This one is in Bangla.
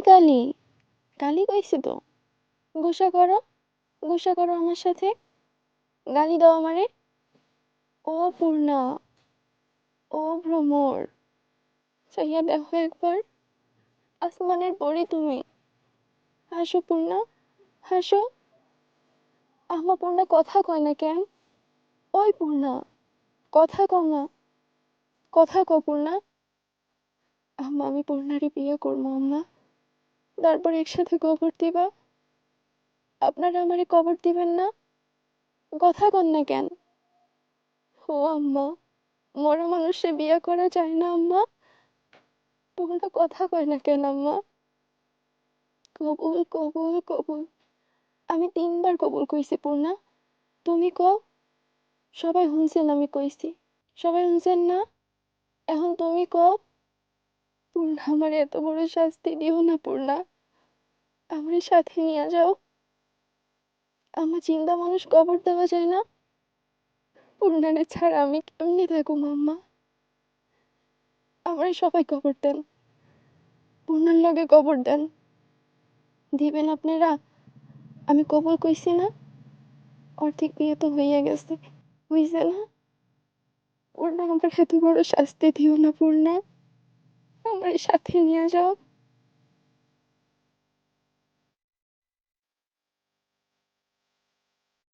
কালি কালি কইছি তো। গুসা করো, গুসা করো আমার সাথে। গালি দাও আমারে। ও পূর্ণা, ও ভ্রমর, চাইয়া দেখো একবার। আসমানের পরি তুমি। হাসো পূর্ণা, হাসো। আম্মা পূর্ণা কথা কয় না কেন? ওই পূর্ণা, কথা কও না, কথা কও পূর্ণা। আম্মা আমি পূর্ণারে বিয়ে করবো আম্মা, তারপর একসাথে কবর দিবা। আপনারা আমারে কবর দিবেন না? কথা কন না কেন? ও আম্মা, মরা মানুষে বিয়ে করা যায় না আম্মা? তোমরা কথা কয় না কেন আম্মা? কবুল কবুল কবুল। আমি 3বার কবুল কইছি পূর্ণা, তুমি কও। সবাই শুনছেন আমি কইছি, সবাই শুনছেন না? এখন তুমি কও। পূর্ণা আমার এত বড় শাস্তি দিও না পূর্ণা, আমার সাথে নিয়ে যাও। আমার জিন্দা মানুষ কবর দেওয়া যায় না? পূর্ণারে ছাড়া আমি কেমনি থাকুম আম্মা? আমার সবাই কবর দেন, পূর্ণার লগে কবর দেন। দিবেন আপনারা? আমি কবুল কইছি না? অর্ধেক বিয়ে তো হইয়া গেছে, হইছে না? পূর্ণা আমার এত বড় শাস্তি দিও না পূর্ণা, আমার সাথে নিয়ে যাও।